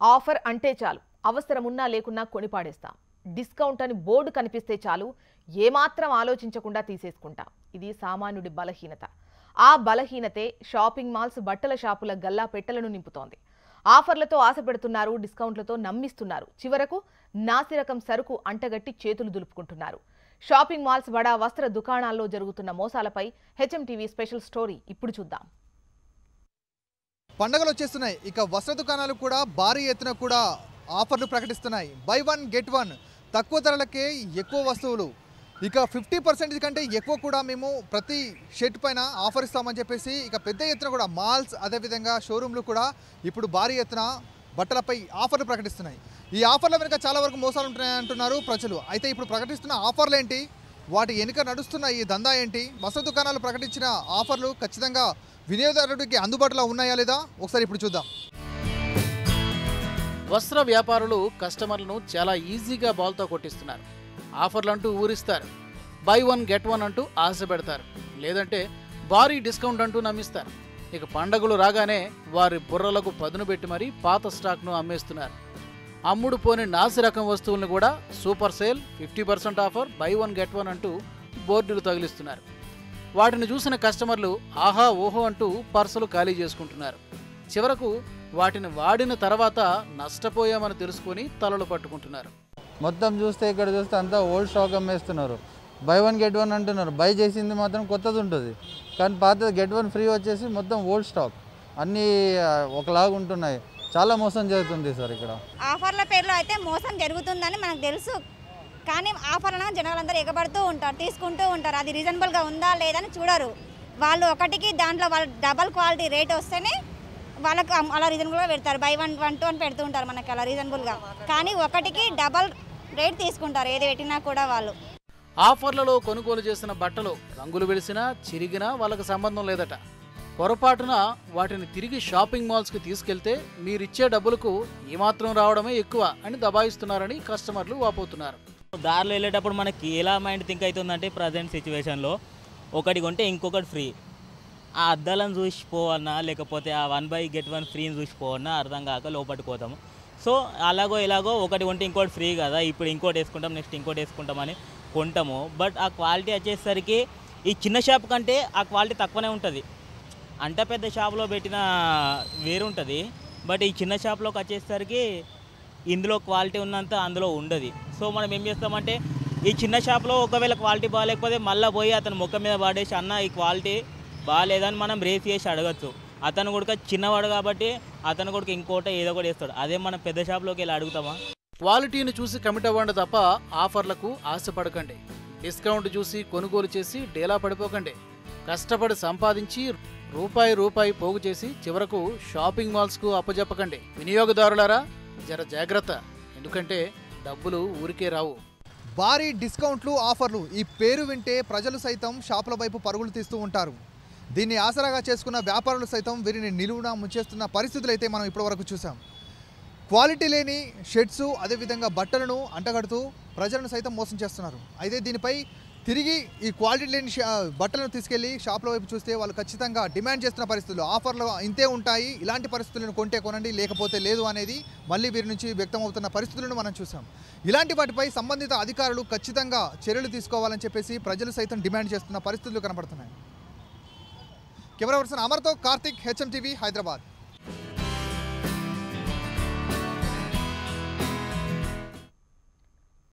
Offer అంటే చాలు అవసరమున్నా లేకున్నా కొనిపాడేస్తాం. డిస్కౌంట్ అని బోర్డు కనిపిస్తే చాలు ఏమాత్రం ఆలోచించకుండా తీసేసుకుంటాం. ఇది సామాన్యుడి బలహీనత. ఆ బలహీనతే షాపింగ్ మాల్స్ బట్టల షాపుల గల్లా పెట్టెలను నింపుతోంది. ఆఫర్లతో ఆశ పెడుతున్నారు, డిస్కౌంట్లతో నమ్మిస్తున్నారు. చివరకు నాసిరకం సరుకు అంటగట్టి చేతులు దులుపుకుంటున్నారు. షాపింగ్ మాల్స్ బడా వస్త్ర దుకాణాల్లో జరుగుతున్న మోసాలపై హెచ్ఎంటీవీ స్పెషల్ స్టోరీ ఇప్పుడు చూద్దాం. పండుగలు వచ్చేస్తున్నాయి. ఇక వస్త్ర దుకాణాలు కూడా భారీ ఎత్తున కూడా ఆఫర్లు ప్రకటిస్తున్నాయి. బై వన్ గెట్ వన్, తక్కువ ధరలకే ఎక్కువ వస్తువులు. ఇక 50% కంటే ఎక్కువ కూడా మేము ప్రతి షర్ట్ పైన ఆఫర్ ఇస్తామని చెప్పేసి ఇక పెద్ద ఎత్తున కూడా మాల్స్ అదేవిధంగా షోరూమ్లు కూడా ఇప్పుడు భారీ ఎత్తున బట్టలపై ఆఫర్లు ప్రకటిస్తున్నాయి. ఈ ఆఫర్ల వెనుక చాలా వరకు మోసాలు ఉంటున్నాయంటున్నారు ప్రజలు. అయితే ఇప్పుడు ప్రకటిస్తున్న ఆఫర్లు ఏంటి, వాటి వెనుక నడుస్తున్న ఈ దందా ఏంటి, వస్త్ర దుకాణాలు ప్రకటించిన ఆఫర్లు ఖచ్చితంగా వినియోగదారుడికి అందుబాటులో ఉన్నాయా లేదా ఒకసారి ఇప్పుడు చూద్దాం. వస్త్ర వ్యాపారులు కస్టమర్లను చాలా ఈజీగా బాల్తో కొట్టిస్తున్నారు. ఆఫర్లు అంటూ ఊరిస్తారు, బై వన్ గెట్ వన్ అంటూ ఆశ పెడతారు, లేదంటే భారీ డిస్కౌంట్ అంటూ నమ్మిస్తారు. ఇక పండగలు రాగానే వారి బుర్రలకు పదును పెట్టి మరీ పాత స్టాక్ను అమ్మేస్తున్నారు. అమ్ముడు పోని నాసి రకం వస్తువులను కూడా super sale, 50% offer, by one get one అంటూ బోర్డులు తగిలిస్తున్నారు. వాటిని చూసిన కస్టమర్లు ఆహా ఓహో అంటూ పర్సులు ఖాళీ చేసుకుంటున్నారు. చివరకు వాటిని వాడిన తర్వాత నష్టపోయామని తెలుసుకొని తలలు పట్టుకుంటున్నారు. మొత్తం చూస్తే ఇక్కడ చూస్తే అంతా ఓల్డ్ స్టాక్ అమ్మేస్తున్నారు. బై వన్ గెట్ వన్ అంటున్నారు. బై చేసింది మాత్రం కొత్తది ఉంటుంది, కానీ పాత గెట్ వన్ ఫ్రీ వచ్చేసి మొత్తం ఓల్డ్ స్టాక్ అన్నీ ఒకలాగా ఉంటున్నాయి. చాలా మోసం జరుగుతుంది సార్ ఇక్కడ. ఆఫర్ల పేరులో అయితే మోసం జరుగుతుందని మనకు తెలుసు, కానీ ఆఫర్ అన్న జనాలందరూ ఎగబడుతూ ఉంటారు, తీసుకుంటూ ఉంటారు. అది రీజనబుల్గా ఉందా లేదని చూడరు వాళ్ళు. ఒకటికి దాంట్లో వాళ్ళు డబల్ క్వాలిటీ రేట్ వస్తేనే వాళ్ళకు అలా రీజనబుల్గా పెడతారు. బై వన్ 1 2 అని పెడుతూ ఉంటారు మనకి అలా రీజనబుల్గా, కానీ ఒకటికి డబల్ రేట్ తీసుకుంటారు ఏది పెట్టినా కూడా వాళ్ళు. ఆఫర్లలో కొనుగోలు చేసిన బట్టలు రంగులు వెలిసినా చిరిగినా వాళ్ళకి సంబంధం లేదట. పొరపాటున వాటిని తిరిగి షాపింగ్ మాల్స్కి తీసుకెళ్తే మీరిచ్చే డబ్బులకు ఏమాత్రం రావడమే ఎక్కువ అని దబాయిస్తున్నారని కస్టమర్లు వాపోతున్నారు. దారిలో వెళ్ళేటప్పుడు మనకి ఎలా మైండ్ థింక్ అవుతుందంటే ప్రజెంట్ సిచ్యువేషన్లో ఒకటి కొంటే ఇంకొకటి ఫ్రీ. ఆ అద్దాలను చూసిపోవన్నా లేకపోతే ఆ 1 బై గెట్ 1 ఫ్రీని చూసిపోవన్నా అర్థం కాక లోపలికి పోతాము. సో అలాగో ఇలాగో ఒకటి కొంటే ఇంకోటి ఫ్రీ కదా, ఇప్పుడు ఇంకోటి వేసుకుంటాం, నెక్స్ట్ ఇంకోటి వేసుకుంటామని కొంటాము. బట్ ఆ క్వాలిటీ వచ్చేసరికి ఈ చిన్న షాప్ కంటే ఆ క్వాలిటీ తక్కువనే ఉంటుంది. అంత పెద్ద షాప్లో పెట్టిన వేరుంటుంది, బట్ ఈ చిన్న షాప్లోకి వచ్చేసరికి ఇందులో క్వాలిటీ ఉన్నంత అందులో ఉండదు. సో మనం ఏం చేస్తామంటే ఈ చిన్న షాప్లో ఒకవేళ క్వాలిటీ బాగాలేకపోతే మళ్ళీ పోయి అతను ముఖం మీద పడేసి అన్న ఈ క్వాలిటీ బాగాలేదని మనం రేస్ చేసి అడగచ్చు. అతను కూడా చిన్నవాడు కాబట్టి అతను కూడా ఇంకోటి ఏదో ఒకటి వేస్తాడు. అదే మనం పెద్ద షాప్లోకి వెళ్ళి అడుగుతామా? క్వాలిటీని చూసి కమిట్ అవ్వండి తప్ప ఆఫర్లకు ఆశపడకండి. డిస్కౌంట్ చూసి కొనుగోలు చేసి డేలా పడిపోకండి. కష్టపడి సంపాదించి రూపాయి పోగు చేసి చివరకు షాపింగ్ మాల్స్కు అప్పజెప్పకండి. వినియోగదారులారా జర జాగ్రత్త, ఎందుకంటే డబ్బులు ఊరికే రావు. భారీ డిస్కౌంట్లు, ఆఫర్లు, ఈ పేరు వింటే ప్రజలు సైతం షాపుల వైపు పరుగులు తీస్తూ ఉంటారు. దీన్ని ఆసరాగా చేసుకున్న వ్యాపారులు సైతం వీరిని నిలువునా ముంచేస్తున్న పరిస్థితులు అయితే మనం ఇప్పటివరకు చూసాం. క్వాలిటీ లేని షర్ట్స్ అదేవిధంగా బట్టలను అంటగడుతూ ప్రజలను సైతం మోసం చేస్తున్నారు. అయితే దీనిపై తిరిగి ఈ క్వాలిటీ లేని బట్టలను తీసుకెళ్లి షాపుల వైపు చూస్తే వాళ్ళు ఖచ్చితంగా డిమాండ్ చేస్తున్న పరిస్థితులు, ఆఫర్లు ఇంతే ఉంటాయి, ఇలాంటి పరిస్థితులను కొంటే కొనండి లేకపోతే లేదు అనేది మళ్ళీ వీరి నుంచి వ్యక్తమవుతున్న పరిస్థితులను మనం చూసాం. ఇలాంటి వాటిపై సంబంధిత అధికారులు ఖచ్చితంగా చర్యలు తీసుకోవాలని చెప్పేసి ప్రజలు సైతం డిమాండ్ చేస్తున్న పరిస్థితులు కనబడుతున్నాయి. కెమెరా పర్సన్ అమర్తో కార్తిక్, హెచ్ఎంటీవీ, హైదరాబాద్.